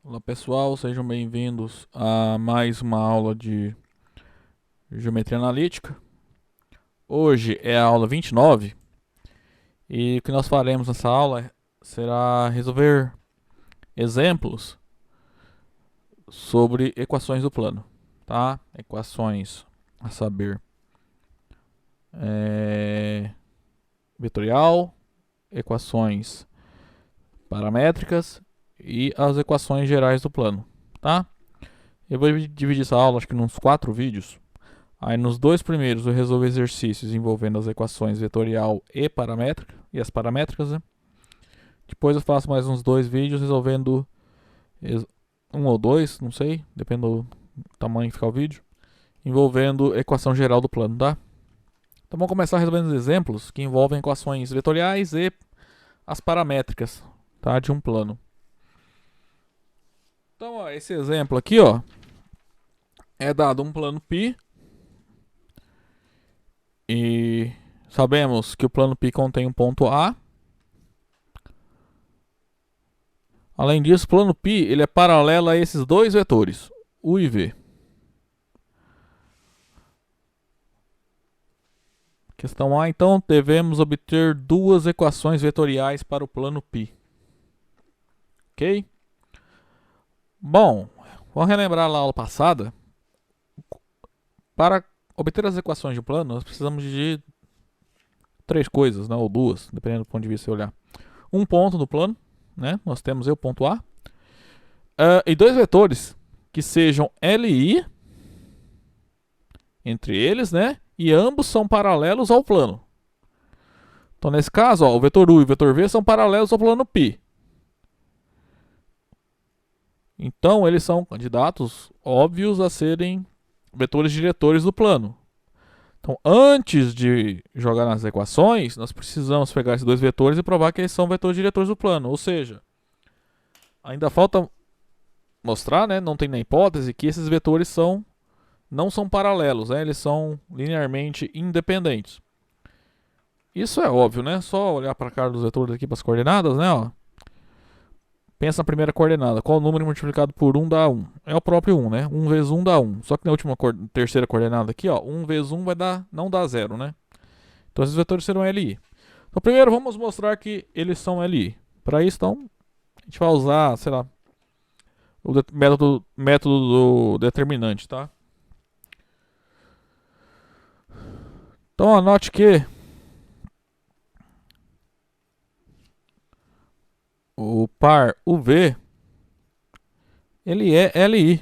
Olá pessoal, sejam bem-vindos a mais uma aula de Geometria Analítica. Hoje é a aula 29 e o que nós faremos nessa aula será resolver exemplos sobre equações do plano, tá? Equações a saber vetorial, equações paramétricas e as equações gerais do plano, tá? Eu vou dividir essa aula acho que nos 4 vídeos. Aí nos dois primeiros eu resolvo exercícios envolvendo as equações vetorial e paramétrica, e as paramétricas, né? Depois eu faço mais uns 2 vídeos resolvendo um ou dois, não sei, depende do tamanho que ficar o vídeo, envolvendo equação geral do plano, tá? Então vamos começar resolvendo os exemplos que envolvem equações vetoriais e as paramétricas, tá? De um plano. Então, ó, esse exemplo aqui, ó, é dado um plano π. E sabemos que o plano π contém um ponto A. Além disso, o plano π ele é paralelo a esses dois vetores, U e V. Questão A, então, devemos obter duas equações vetoriais para o plano π. Ok? Bom, vamos relembrar lá a aula passada. Para obter as equações de um plano, nós precisamos de 3 coisas, né, ou 2, dependendo do ponto de vista que você olhar. Um ponto do plano, né? Nós temos o ponto A. E 2 vetores que sejam LI entre eles, né? E ambos são paralelos ao plano. Então, nesse caso, ó, o vetor U e o vetor V são paralelos ao plano π. Então, eles são candidatos óbvios a serem vetores diretores do plano. Então, antes de jogar nas equações, nós precisamos pegar esses dois vetores e provar que eles são vetores diretores do plano. Ou seja, ainda falta mostrar, né, não tem na hipótese, que esses vetores não são paralelos, né, eles são linearmente independentes. Isso é óbvio, né? Só olhar para a cara dos vetores aqui para as coordenadas, né? Ó. Pensa na primeira coordenada. Qual número multiplicado por 1 dá 1? É o próprio 1, né? 1 vezes 1 dá 1. Só que na última terceira coordenada aqui, ó, 1 vezes 1 não dá 0, né? Então esses vetores serão LI. Então primeiro vamos mostrar que eles são LI. Para isso, então, a gente vai usar, sei lá, o método do determinante, tá? Então anote que o par UV ele é LI.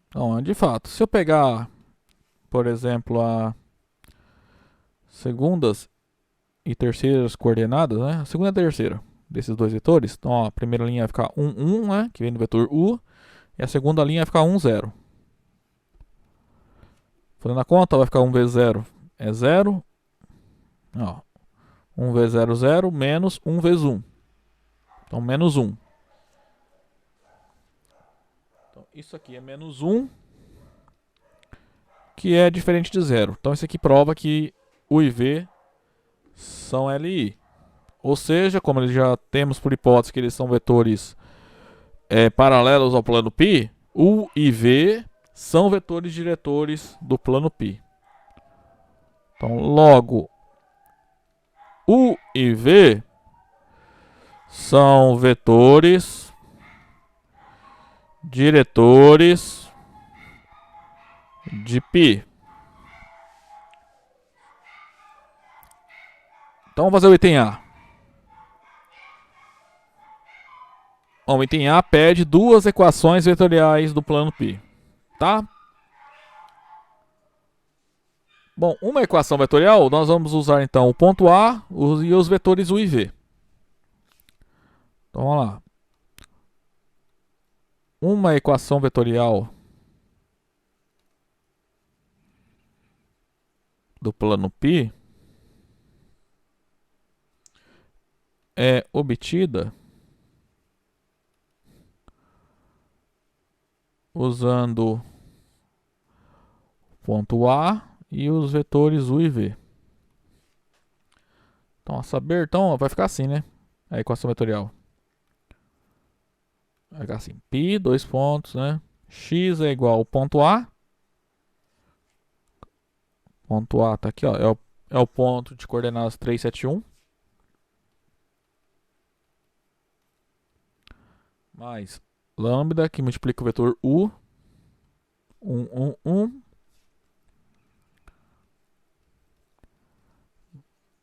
Então, de fato, se eu pegar, por exemplo, a segundas e terceiras coordenadas, né? A segunda e a terceira desses dois vetores. Então, ó, a primeira linha vai ficar 1, 1, né? Que vem do vetor U. E a segunda linha vai ficar 1, 0. Fazendo a conta, vai ficar 1 vezes 0 é 0. Ó, 1 vezes 0, 0, menos 1 vezes 1. Então, menos 1. Então, isso aqui é menos 1, que é diferente de 0. Então, isso aqui prova que U e V são LI. Ou seja, como eles já temos por hipótese que eles são vetores paralelos ao plano π, U e V são vetores diretores do plano π. Então, logo, U e V são vetores diretores de π. Então, vamos fazer o item A. Bom, o item A pede duas equações vetoriais do plano π, tá? Bom, uma equação vetorial, nós vamos usar então o ponto A e os vetores U e V. Então, vamos lá. Uma equação vetorial do plano π é obtida usando o ponto A e os vetores U e V. Então, a saber, então, vai ficar assim, né? A equação vetorial. assim, π, dois pontos, né? X é igual ao ponto A. Ponto A tá aqui, ó. É o ponto de coordenadas 3, 7, 1. Mais lambda, que multiplica o vetor U. 1, 1, 1.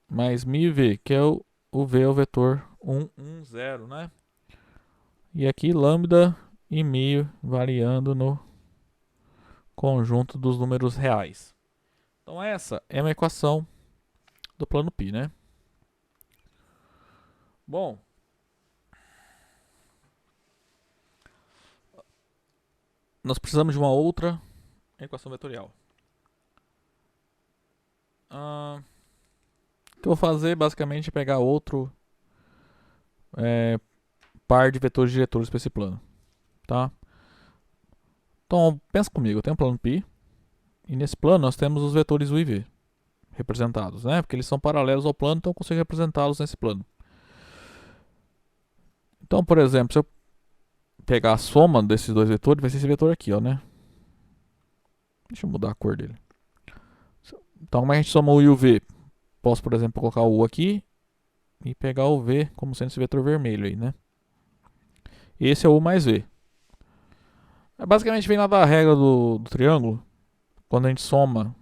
Mais μv, que é o V é o vetor 1, 1, 0, né? E aqui lambda e μ variando no conjunto dos números reais. Então essa é uma equação do plano π, né? Bom, nós precisamos de uma outra equação vetorial. O que eu vou fazer basicamente é pegar outro par de vetores diretores para esse plano, tá? Então pensa comigo, eu tenho um plano π e nesse plano nós temos os vetores u e v representados, né? Porque eles são paralelos ao plano, então eu consigo representá-los nesse plano. Então, por exemplo, se eu pegar a soma desses dois vetores, vai ser esse vetor aqui, ó, né? Deixa eu mudar a cor dele. Então, como a gente soma u e o v? Posso, por exemplo, colocar o u aqui e pegar o v como sendo esse vetor vermelho aí, né? Esse é o u mais v. Basicamente vem lá da regra do triângulo. Quando a gente soma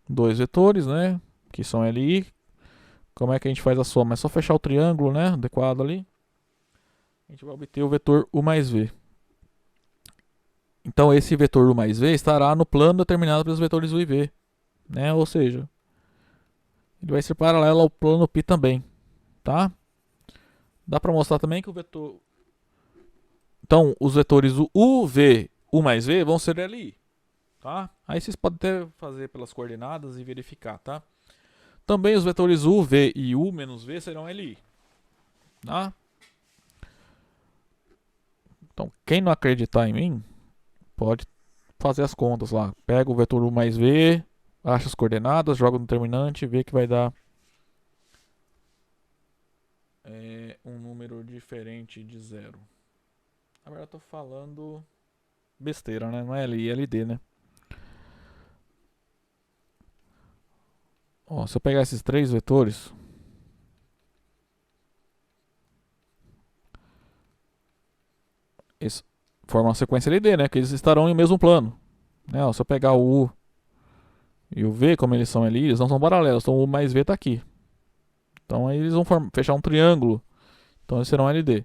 dois vetores, né? Que são L e I. Como é que a gente faz a soma? É só fechar o triângulo, né? Adequado ali. A gente vai obter o vetor u mais v. Então esse vetor u mais v estará no plano determinado pelos vetores u e v, né? Ou seja, ele vai ser paralelo ao plano π também, tá? Dá para mostrar também que o vetor... Então, os vetores u, v, u mais v vão ser li, tá? Aí vocês podem até fazer pelas coordenadas e verificar, tá? Também os vetores u, v e u menos v serão li, tá? Então, quem não acreditar em mim, pode fazer as contas lá. Pega o vetor u mais v, acha as coordenadas, joga no determinante e vê que vai dar um número diferente de zero. Agora eu tô falando besteira, né? Não é LI, é LD, né? Ó, se eu pegar esses três vetores, eles formam uma sequência LD, né? Que eles estarão em mesmo plano. Né? Ó, se eu pegar o U e o V, como eles são ali, eles não são paralelos. Então o U mais V está aqui. Então aí eles vão fechar um triângulo. Então eles serão LD.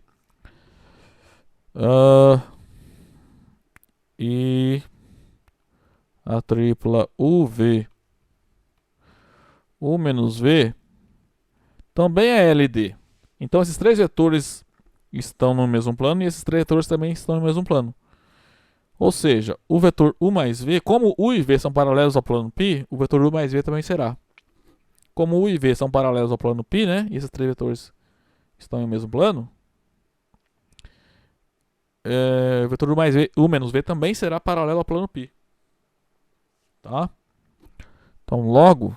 E a tripla UV, U menos V, também é LD. Então esses três vetores estão no mesmo plano e esses três vetores também estão no mesmo plano. Ou seja, o vetor u mais v, como u e v são paralelos ao plano π, o vetor u mais v também será. Como u e v são paralelos ao plano π, né? E esses três vetores estão no mesmo plano, o vetor u mais v, u menos v também será paralelo ao plano π. Tá? Então, logo,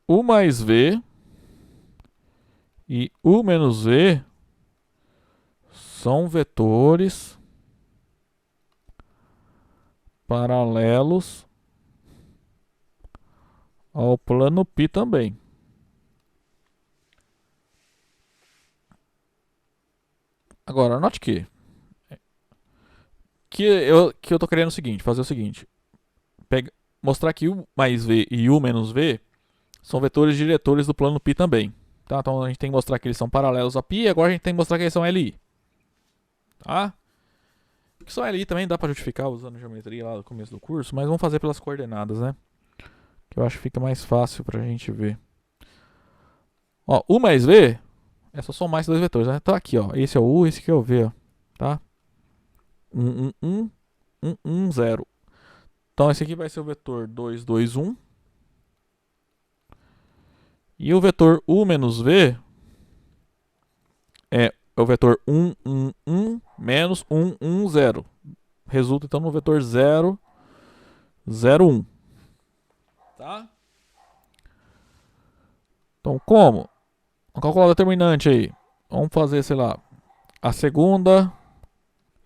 u mais v e u menos v são vetores paralelos ao plano π também. Agora, note que eu tô querendo o seguinte, fazer o seguinte. Mostrar que u mais v e u menos v são vetores diretores do plano π também. Tá? Então a gente tem que mostrar que eles são paralelos a π e agora a gente tem que mostrar que eles são LI. Tá? Que são LI também dá para justificar usando geometria lá no começo do curso, mas vamos fazer pelas coordenadas, né? Que eu acho que fica mais fácil pra gente ver. Ó, u mais v é só somar esses dois vetores, né? Tá aqui, ó. Esse é o u, esse aqui é o v, ó. Tá? 1, 1, 1, 1, 1, 0. Então esse aqui vai ser o vetor 2, 2, 1. E o vetor u menos v é o vetor 1, 1, 1 menos 1, 1, 0. Resulta então no vetor 0, 0, 1. Tá? Então como? Vamos calcular o determinante aí. Vamos fazer, sei lá, a segunda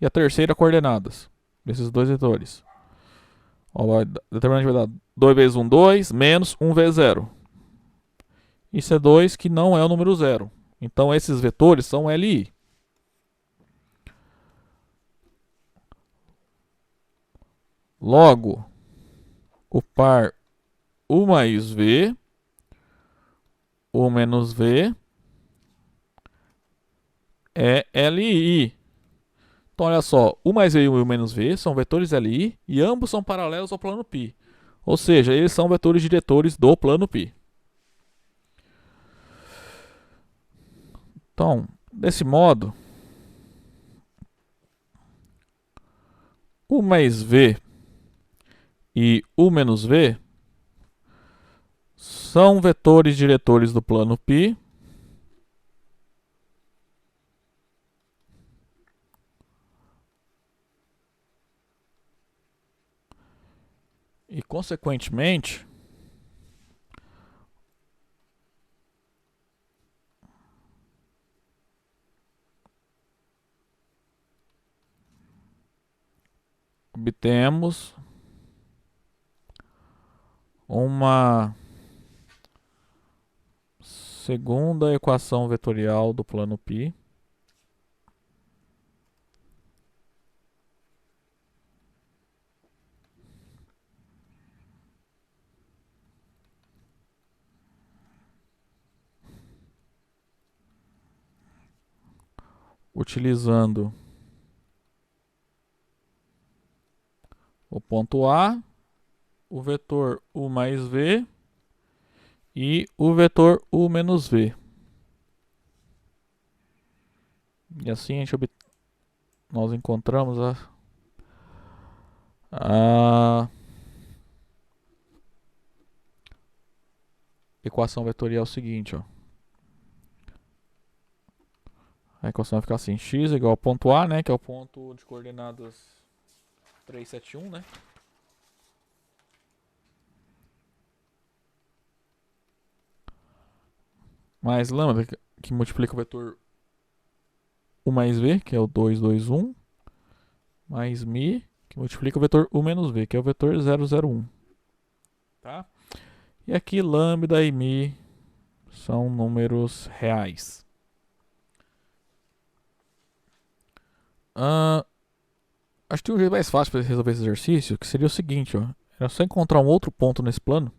e a terceira coordenadas desses dois vetores. Ó, determinante vai dar 2 vezes 1, 2, menos 1 vezes 0. Isso é 2 que não é o número 0. Então esses vetores são LI. Logo, o par U mais V, U menos V, é LI. Então olha só, U mais V e U menos V são vetores LI e ambos são paralelos ao plano π. Ou seja, eles são vetores diretores do plano π. Então, desse modo, U mais V e U menos V são vetores diretores do plano π e, consequentemente, obtemos uma segunda equação vetorial do plano π utilizando o ponto A, o vetor U mais V e o vetor U menos V. E assim nós encontramos a equação vetorial seguinte, ó. A equação vai ficar assim: x igual ao ponto A, né, que é o ponto de coordenadas 3, 7, 1, né? Mais lambda, que multiplica o vetor U mais V, que é o 2, 2, 1, mais mi, que multiplica o vetor U menos V, que é o vetor 0, 0, 1. Tá? E aqui lambda e mi são números reais. Acho que tem um jeito mais fácil para resolver esse exercício, que seria o seguinte, ó. Era só encontrar um outro ponto nesse plano.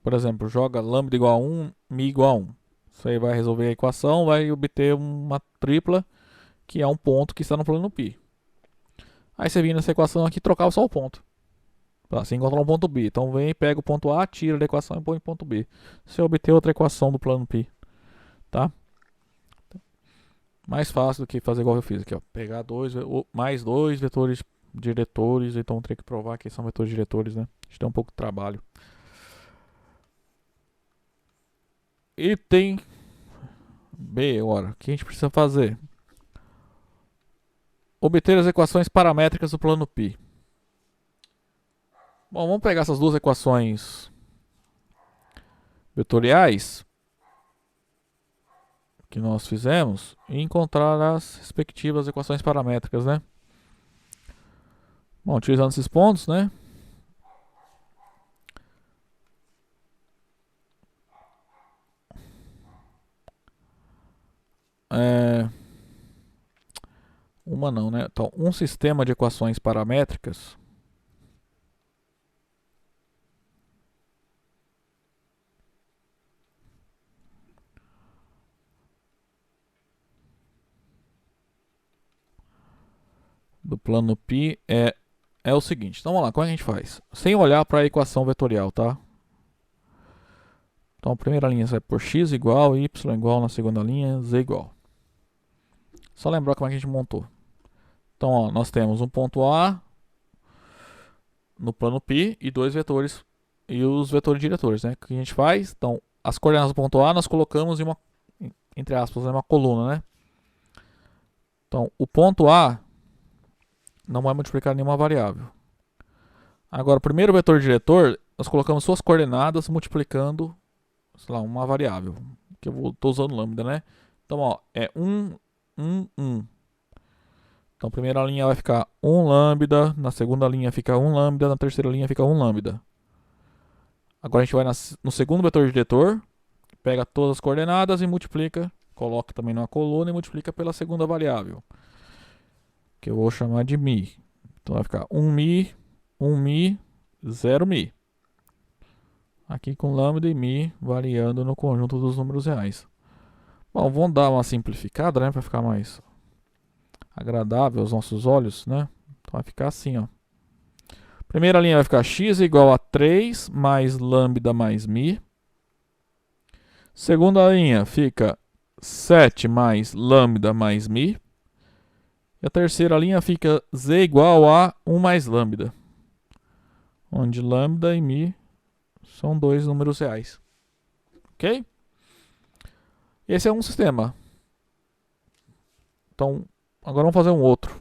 Por exemplo, joga lambda igual a 1, mi igual a 1. Isso aí vai resolver a equação, vai obter uma tripla, que é um ponto que está no plano π. Aí você vinha nessa equação aqui e trocava só o ponto. Pra você encontrar um ponto B. Então vem, pega o ponto A, tira da equação e põe em ponto B. Você obter outra equação do plano π. Tá? Mais fácil do que fazer igual eu fiz aqui, ó. Pegar mais dois vetores diretores, então teria que provar que são vetores diretores, né? Isso dá um pouco de trabalho. Item B agora. O que a gente precisa fazer? Obter as equações paramétricas do plano π. Bom, vamos pegar essas duas equações vetoriais que nós fizemos e encontrar as respectivas equações paramétricas, né? Bom, utilizando esses pontos, né? Uma não, né? Então, um sistema de equações paramétricas do plano π é o seguinte. Então vamos lá, como é que a gente faz? Sem olhar para a equação vetorial, tá? Então a primeira linha você vai por x igual, y igual, na segunda linha, z igual. Só lembrar como é que a gente montou. Então ó, nós temos um ponto A no plano π e dois vetores e os vetores diretores, né? O que a gente faz? Então as coordenadas do ponto A nós colocamos em uma, entre aspas, em uma coluna, né? Então o ponto A não vai multiplicar nenhuma variável. Agora, o primeiro vetor diretor, nós colocamos suas coordenadas multiplicando, sei lá, uma variável. Que eu estou usando lambda, né? Então, ó, é 1 1, 1. Então, a primeira linha vai ficar 1 lambda, na segunda linha fica 1 lambda, na terceira linha fica 1 lambda. Agora a gente vai no segundo vetor diretor, pega todas as coordenadas e multiplica, coloca também numa coluna e multiplica pela segunda variável, que eu vou chamar de mi. Então vai ficar 1mi, 1mi, 0mi. Aqui com lambda e mi variando no conjunto dos números reais. Bom, vamos dar uma simplificada, né, para ficar mais agradável aos nossos olhos, né? Então vai ficar assim, ó. Primeira linha vai ficar x igual a 3 mais lambda mais mi. Segunda linha fica 7 mais lambda mais mi. E a terceira linha fica z igual a 1 mais lambda, onde lambda e mi são dois números reais. Ok? Esse é um sistema. Então, agora vamos fazer um outro.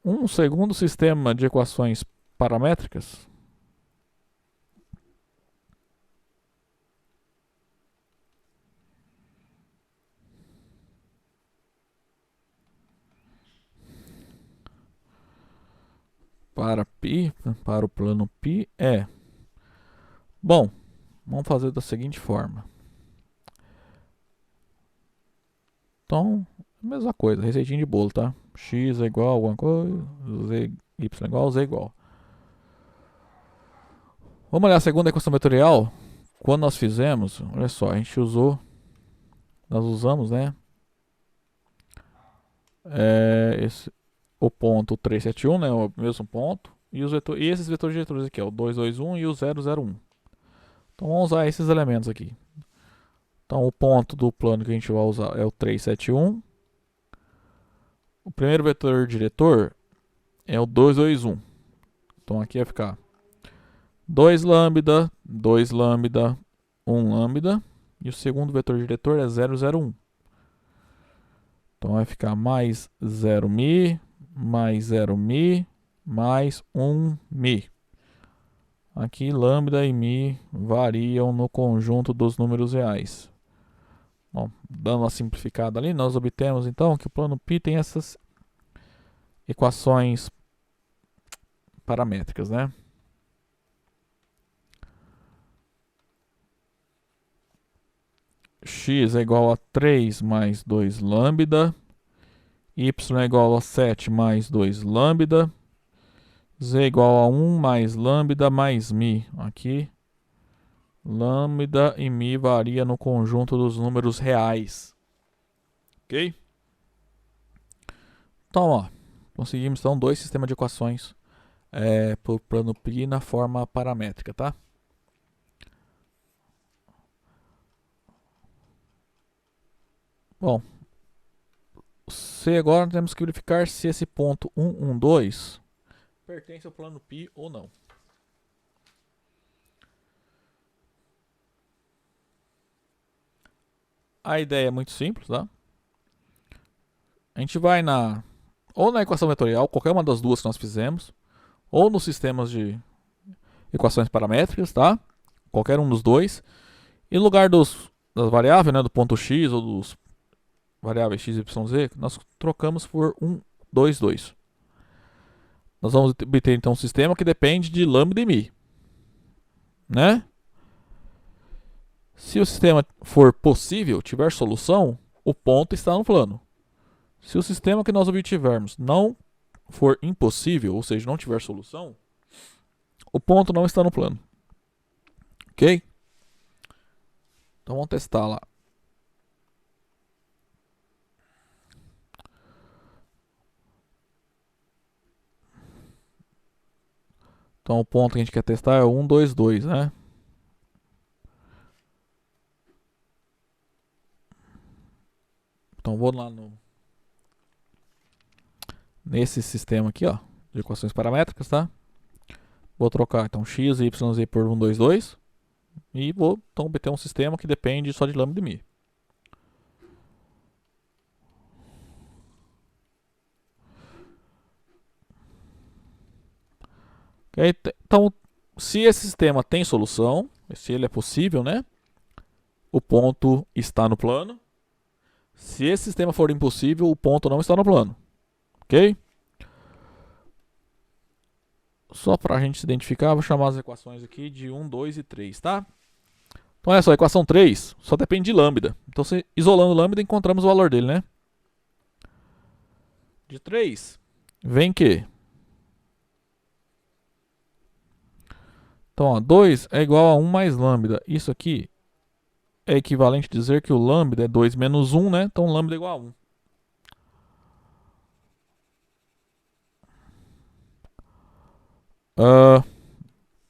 Um segundo sistema de equações paramétricas para π, para o plano π é... Bom, vamos fazer da seguinte forma. Então, mesma coisa, receitinha de bolo, tá? X é igual a alguma coisa, y igual a z igual. Vamos olhar a segunda equação vetorial. Quando nós fizemos, olha só, nós usamos, né? O ponto 371, né? O mesmo ponto. E esses vetores diretores aqui, ó, o 221 e o 001. Então vamos usar esses elementos aqui. Então o ponto do plano que a gente vai usar é o 371. O primeiro vetor diretor é o 221. Então aqui vai ficar 2 lambda, 2 lambda, 1 lambda. E o segundo vetor diretor é 001. Então vai ficar mais 0mi, mais 0mi, mais 1mi. Aqui lambda e mi variam no conjunto dos números reais. Bom, dando uma simplificada ali, nós obtemos então que o plano π tem essas equações paramétricas, né? X é igual a 3 mais 2 lambda, y é igual a 7 mais 2 lambda, z é igual a 1 mais lambda mais mi. Aqui, lambda e mi varia no conjunto dos números reais. Ok? Então, ó, conseguimos então dois sistemas de equações para o plano π na forma paramétrica, tá? Bom, se agora temos que verificar se esse ponto 112 pertence ao plano π ou não. A ideia é muito simples, tá? A gente vai ou na equação vetorial, qualquer uma das duas que nós fizemos, ou nos sistemas de equações paramétricas, tá? Qualquer um dos dois. E no lugar das variáveis, né, do ponto x ou dos variáveis x, y, z, nós trocamos por 1, 2, 2. Nós vamos obter então um sistema que depende de lambda e mi, né? Se o sistema for possível, tiver solução, o ponto está no plano. Se o sistema que nós obtivermos não for impossível, ou seja, não tiver solução, o ponto não está no plano. Ok? Então vamos testar lá. Então o ponto que a gente quer testar é 1, 2, 2, né? Então vou lá nesse sistema aqui, ó, de equações paramétricas, tá? Vou trocar então x e y z por 1, 2, 2 e vou então obter um sistema que depende só de lambda e mi. Okay? Então, se esse sistema tem solução, se ele é possível, né? O ponto está no plano. Se esse sistema for impossível, o ponto não está no plano. Ok? Só para a gente se identificar, vou chamar as equações aqui de 1, 2 e 3, tá? Então olha só, a equação 3 só depende de lambda. Então, isolando lambda, encontramos o valor dele, né? De 3, vem que... Então, ó, 2 é igual a 1 mais lambda. Isso aqui é equivalente a dizer que o lambda é 2 menos 1, né? Então, lambda é igual a 1.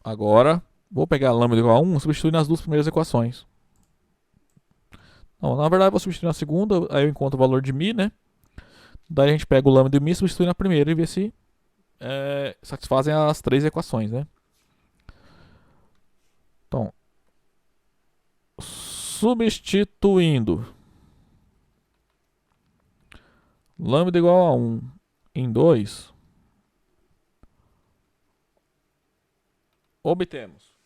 Agora, vou pegar lambda igual a 1 e substituir nas duas primeiras equações. Não, na verdade, eu vou substituir na segunda, aí eu encontro o valor de mi, né? Daí a gente pega o lambda e o mi, substitui na primeira e vê se satisfazem as três equações, né? Então, substituindo lambda igual a 1 em 2, obtemos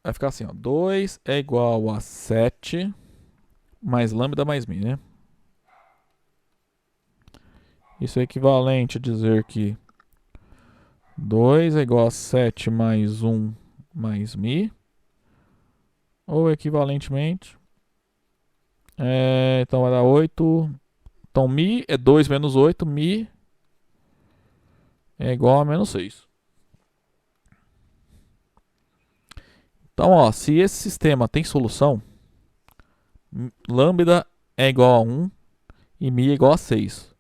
vai ficar assim, ó, 2 é igual a 7 mais lambda mais mi, né? Isso é equivalente a dizer que 2 é igual a 7 mais 1 mais mi, ou equivalentemente, então vai dar 8. Então mi é 2 menos 8, mi é igual a menos 6. Então, ó, se esse sistema tem solução, lambda é igual a 1 e mi é igual a 6.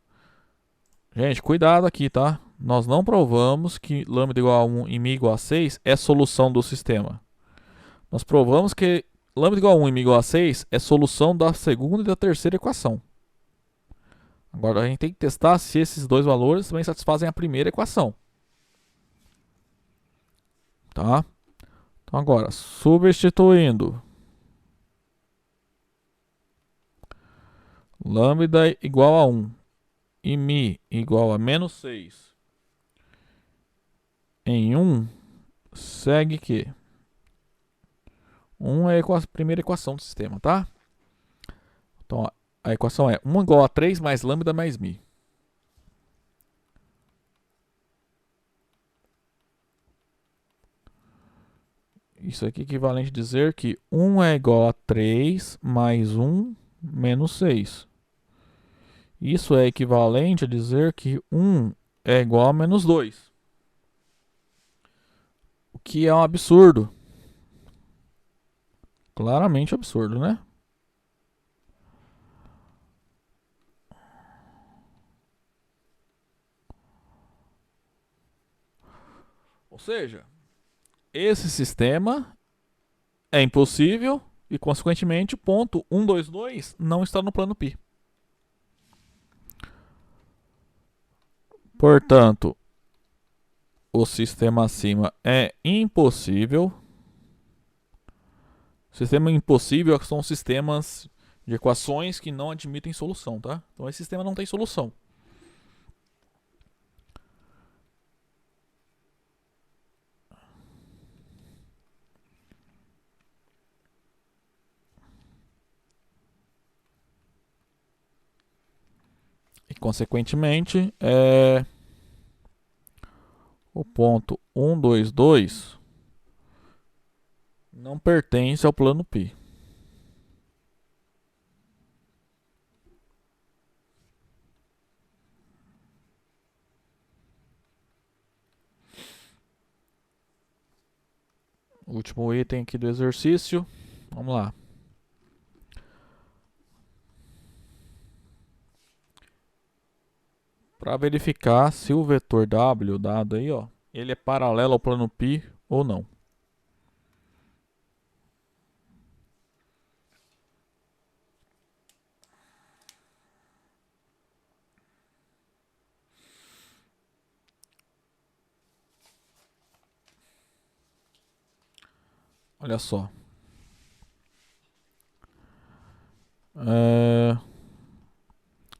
Gente, cuidado aqui, tá? Nós não provamos que lambda igual a 1 e mi igual a 6 é solução do sistema. Nós provamos que lambda igual a 1 e mi igual a 6 é solução da segunda e da terceira equação. Agora a gente tem que testar se esses dois valores também satisfazem a primeira equação. Tá? Então agora, substituindo lambda igual a 1 e mi igual a menos 6 em 1, segue que 1 é a primeira equação do sistema, tá? Então, ó, a equação é 1 igual a 3 mais lambda mais mi. Isso aqui é equivalente a dizer que 1 é igual a 3 mais 1 menos 6. Isso é equivalente a dizer que 1 é igual a menos 2. O que é um absurdo. Claramente absurdo, né? Ou seja, esse sistema é impossível e, consequentemente, o ponto 122 não está no plano π. Portanto, o sistema acima é impossível. Sistema impossível são sistemas de equações que não admitem solução, tá? Então esse sistema não tem solução. E consequentemente, o ponto 122 não pertence ao plano π. Último item aqui do exercício. Vamos lá. Para verificar se o vetor W dado aí, ó, ele é paralelo ao plano π ou não. Olha só.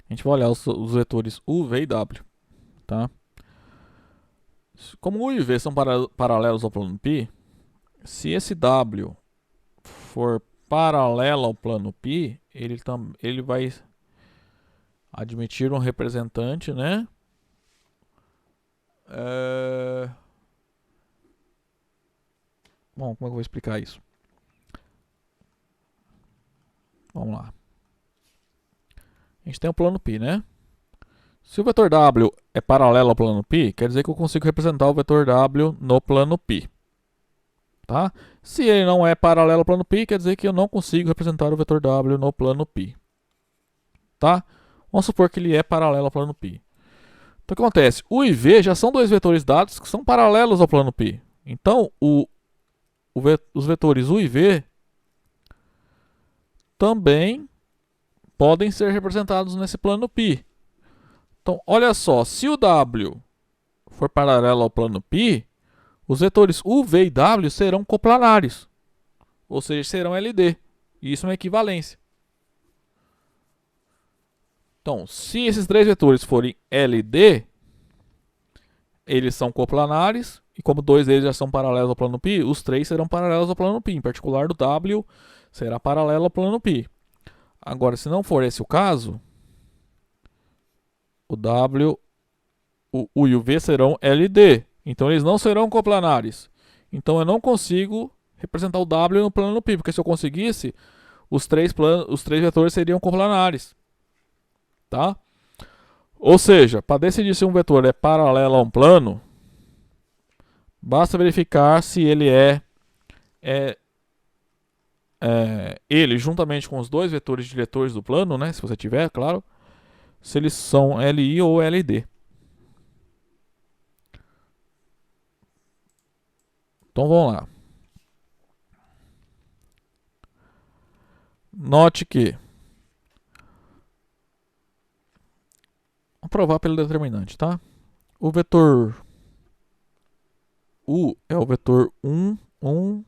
A gente vai olhar os vetores U, V e W, tá? Como U e V são paralelos ao plano π, se esse W for paralelo ao plano π, ele vai admitir um representante, né? Bom, como é que eu vou explicar isso? Vamos lá. A gente tem o plano π, né? Se o vetor W é paralelo ao plano π, quer dizer que eu consigo representar o vetor W no plano π. Tá? Se ele não é paralelo ao plano π, quer dizer que eu não consigo representar o vetor W no plano π. Tá? Vamos supor que ele é paralelo ao plano π. Então o que acontece? U e V já são dois vetores dados que são paralelos ao plano π. Então os vetores U e V também podem ser representados nesse plano π. Então, olha só, se o W for paralelo ao plano π, os vetores U, V e W serão coplanares, ou seja, serão LD. E isso é uma equivalência. Então, se esses três vetores forem LD, eles são coplanares, e como dois deles já são paralelos ao plano π, os três serão paralelos ao plano π. Em particular, o W será paralelo ao plano π. Agora, se não for esse o caso, o W, o U e o V serão LD. Então, eles não serão coplanares. Então, eu não consigo representar o W no plano π, porque se eu conseguisse, os três vetores seriam coplanares. Tá? Ou seja, para decidir se um vetor é paralelo a um plano, basta verificar se ele ele juntamente com os dois vetores diretores do plano, né, se você tiver, claro, se eles são LI ou LD. Então vamos lá. Note que vamos provar pelo determinante, tá? O vetor U é o vetor 1, 1.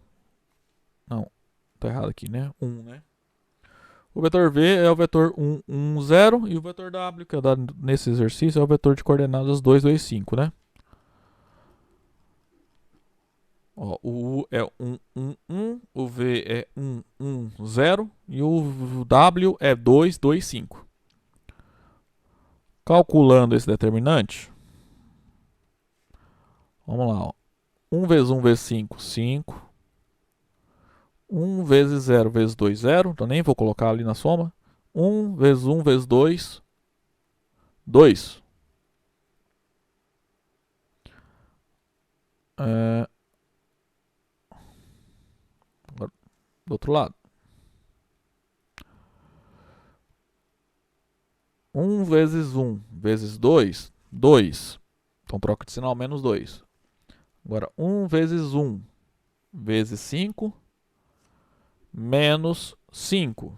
Não, tá errado aqui, né? 1, né? O vetor V é o vetor 1, 1, 0. E o vetor W, que é dado nesse exercício, é o vetor de coordenadas 2, 2, 5, né? Ó, o U é 1, 1, 1. O V é 1, 1, 0. E o W é 2, 2, 5. Calculando esse determinante, vamos lá. Ó. 1 vezes 1 vezes 5, 5. 1 vezes 0 vezes 2, 0. Então nem vou colocar ali na soma. 1 vezes 1 vezes 2, 2. Agora, do outro lado. 1 vezes 1 vezes 2, 2. Então troca de sinal, menos 2. Agora, 1 vezes 1 vezes 5, menos 5.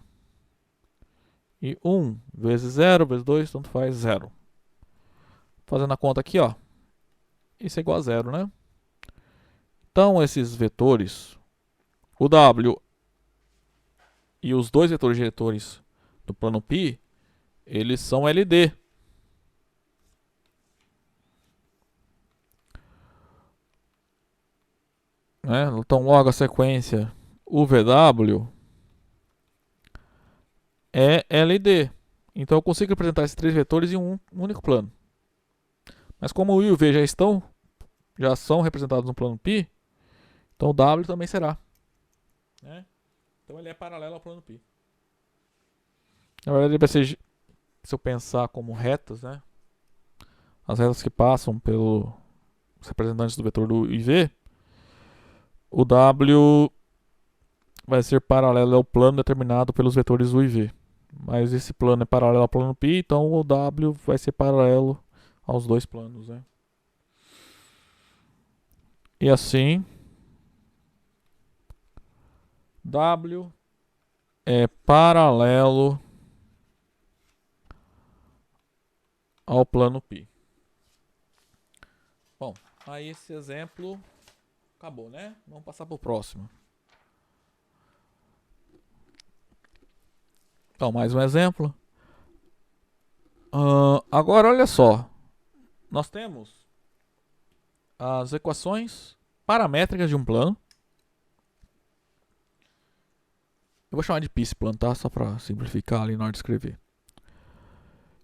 E 1 vezes 0 vezes 2, tanto faz 0. Fazendo a conta aqui, ó. Isso é igual a 0, né? Então, esses vetores, o W e os dois vetores diretores do plano π, eles são LD. Né? Então, logo a sequência UVW é LD. Então, eu consigo representar esses três vetores em um único plano. Mas como o U e o V já são representados no plano π, então o W também será. Né? Então, ele é paralelo ao plano π. Na verdade, ele vai ser, se eu pensar como retas, né? As retas que passam pelos representantes do vetor do U e V, o W vai ser paralelo ao plano determinado pelos vetores U e V. Mas esse plano é paralelo ao plano π, então o W vai ser paralelo aos dois planos, né? E assim, W é paralelo ao plano π. Bom, aí esse exemplo acabou, né? Vamos passar para o próximo. Então, mais um exemplo. Agora, olha só. Nós temos as equações paramétricas de um plano, Eu vou chamar de Pisplano, tá? Só para simplificar ali na hora de escrever.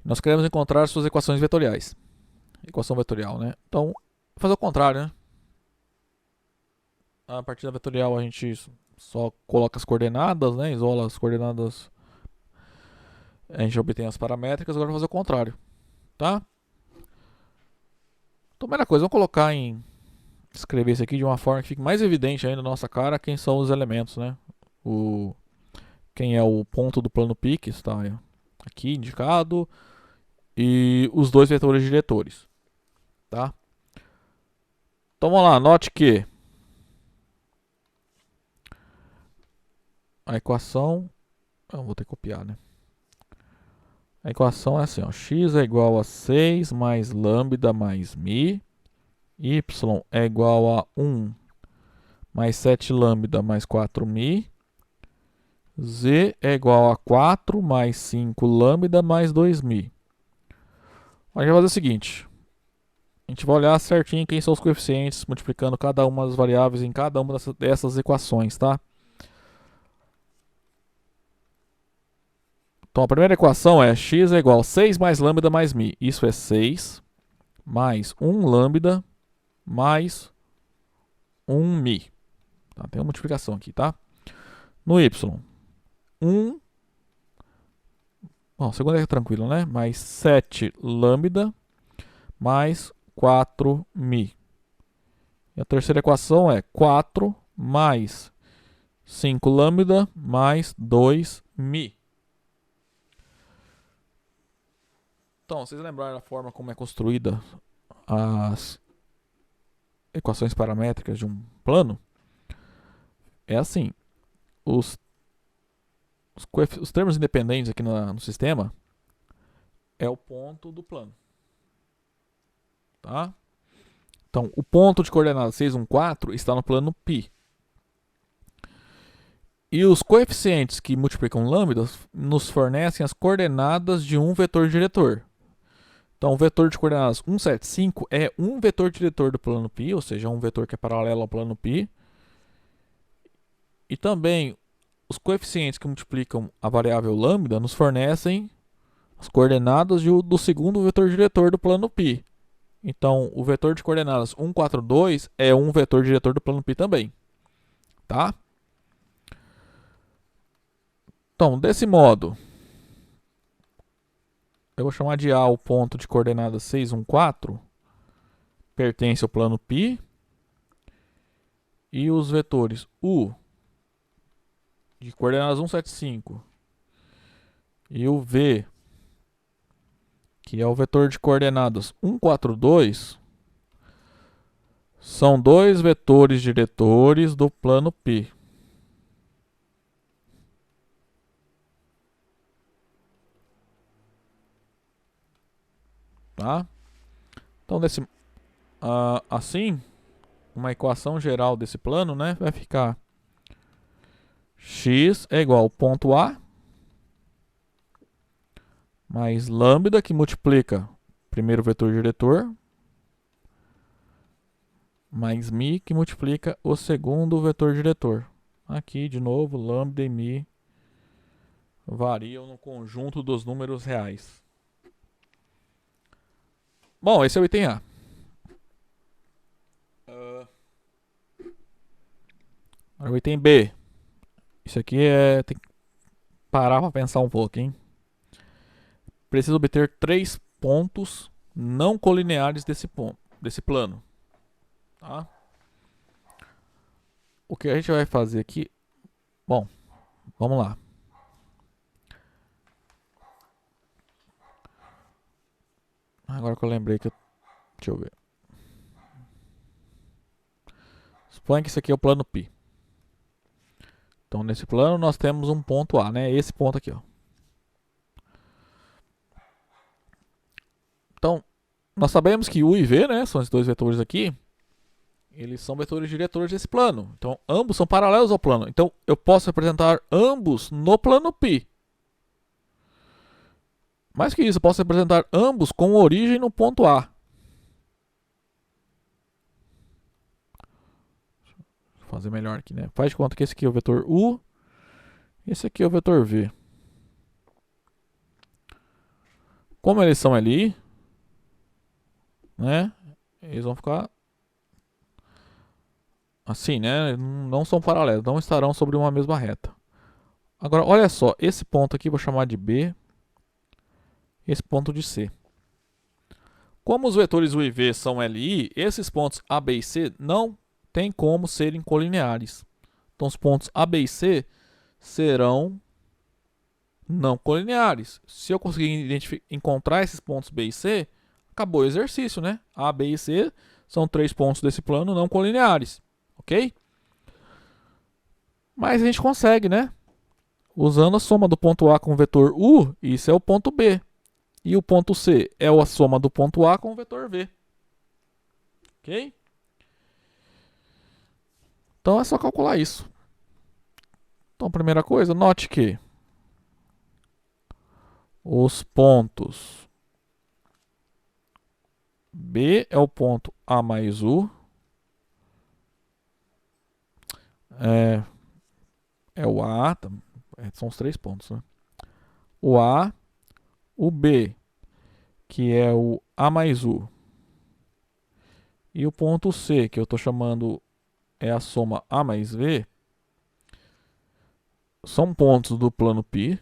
Nós queremos encontrar suas equações vetoriais. Equação vetorial, né? Então, fazer o contrário, né? A partir da vetorial a gente só coloca as coordenadas, né? Isola as coordenadas. A gente obtém as paramétricas. Agora vou fazer o contrário, tá? Então, primeira coisa, vamos colocar em... escrever isso aqui de uma forma que fique mais evidente aí na nossa cara quem são os elementos, né? Quem é o ponto do plano π, que está aqui indicado, e os dois vetores diretores, tá? Então vamos lá, note que a equação, eu vou ter que copiar, né? A equação é assim, ó, x é igual a 6 mais lambda mais mi, y é igual a 1 mais 7 lambda mais 4 mi, z é igual a 4 mais 5 lambda mais 2 mi. A gente vai fazer o seguinte, a gente vai olhar certinho quem são os coeficientes, multiplicando cada uma das variáveis em cada uma dessas equações, tá? Então a primeira equação é x é igual a 6 mais lambda mais mi. Isso é 6 mais 1 lambda mais 1 mi. Tá? Tem uma multiplicação aqui, tá? No y, 1... Bom, segunda é tranquilo, né? Mais 7 lambda mais 4 mi. E a terceira equação é 4 mais 5 lambda mais 2 mi. Então, vocês lembraram a forma como é construída as equações paramétricas de um plano? É assim, os termos independentes aqui no sistema é o ponto do plano, tá? Então, o ponto de coordenada 6, 1, 4 está no plano π. E os coeficientes que multiplicam lambdas nos fornecem as coordenadas de um vetor diretor. Então, o vetor de coordenadas 1, 7, 5 é um vetor diretor do plano π, ou seja, um vetor que é paralelo ao plano π. E também os coeficientes que multiplicam a variável lambda nos fornecem as coordenadas do segundo vetor diretor do plano π. Então, o vetor de coordenadas 1, 4, 2 é um vetor diretor do plano π também, tá? Então, desse modo, eu vou chamar de A o ponto de coordenadas 6, 1, 4, pertence ao plano π, e os vetores U de coordenadas 1, 7, 5 e o V, que é o vetor de coordenadas 1, 4, 2, são dois vetores diretores do plano π. Tá? Então, assim, uma equação geral desse plano, né, vai ficar x é igual ao ponto A mais lambda, que multiplica o primeiro vetor diretor, mais mi, que multiplica o segundo vetor diretor. Aqui, de novo, lambda e mi variam no conjunto dos números reais. Bom, esse é o item A. Agora o item B. Isso aqui tem que parar para pensar um pouco, hein? Precisa obter 3 pontos não colineares desse plano. Tá? O que a gente vai fazer aqui... Bom, vamos lá. Agora que eu lembrei que... Deixa eu ver. Suponha que isso aqui é o plano π. Então, nesse plano, nós temos um ponto A, né? Esse ponto aqui, ó. Então, nós sabemos que U e V, né? São esses dois vetores aqui. Eles são vetores diretores desse plano. Então, ambos são paralelos ao plano. Então, eu posso representar ambos no plano π. Mais que isso, eu posso representar ambos com origem no ponto A. Vou fazer melhor aqui, né? Faz de conta que esse aqui é o vetor U. Esse aqui é o vetor V. Como eles são ali, né? Eles vão ficar assim, né? Não são paralelos, não estarão sobre uma mesma reta. Agora, olha só, esse ponto aqui vou chamar de B, esse ponto de C. Como os vetores U e V são LI, esses pontos A, B e C não tem como serem colineares. Então, os pontos A, B e C serão não colineares. Se eu conseguir encontrar esses pontos B e C, acabou o exercício, né? A, B e C são 3 pontos desse plano não colineares, ok? Mas a gente consegue, né? Usando a soma do ponto A com o vetor U, isso é o ponto B. E o ponto C é a soma do ponto A com o vetor V. Ok? Então é só calcular isso. Então, primeira coisa, note que os pontos B é o ponto A mais U, é o A, são os 3 pontos, né? O A, o B, que é o A mais U, e o ponto C, que eu estou chamando é a soma A mais V, são pontos do plano π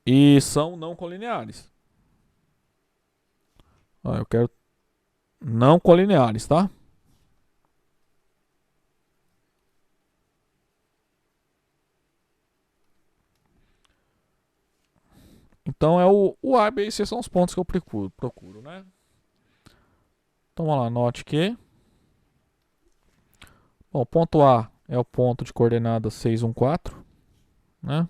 e são não colineares. Eu quero não colineares, tá? Então é o A, B e C são os pontos que eu procuro, né? Então vamos lá, note que bom, o ponto A é o ponto de coordenada 6, 1, 4, né?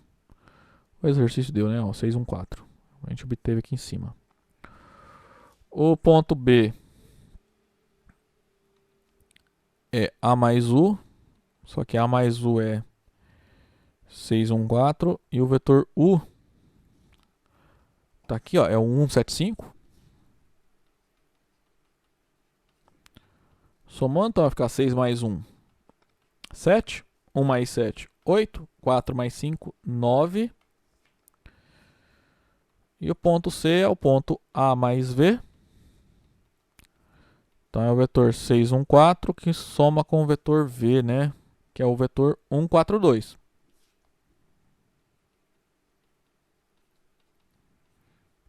O exercício deu, né? Ó, 6, 1, 4. A gente obteve aqui em cima. O ponto B é A mais U, só que A mais U é 6, 1, 4, e o vetor U tá aqui, ó, é o 1, 7, 5. Somando, então vai ficar 6 mais 1, 7. 1 mais 7, 8. 4 mais 5, 9. E o ponto C é o ponto A mais V. Então é o vetor 6, 1, 4 que soma com o vetor V, né? Que é o vetor 1, 4, 2.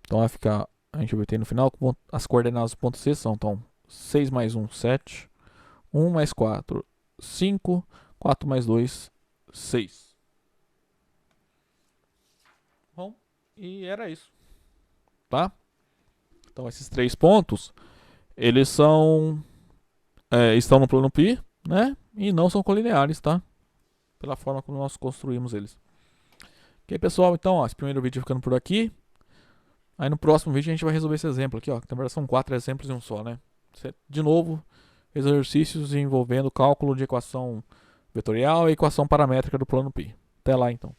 Então vai ficar, a gente obtém no final, as coordenadas do ponto C são então 6 mais 1, 7. 1 mais 4, 5. 4 mais 2, 6. Bom, e era isso, tá? Então esses 3 pontos, eles estão no plano π, né? E não são colineares, tá? Pela forma como nós construímos eles. Ok, pessoal? Então, ó, esse primeiro vídeo ficando por aqui. Aí no próximo vídeo a gente vai resolver esse exemplo aqui, ó. Que na verdade são 4 exemplos em um só, né? De novo, exercícios envolvendo cálculo de equação vetorial e equação paramétrica do plano π. Até lá, então.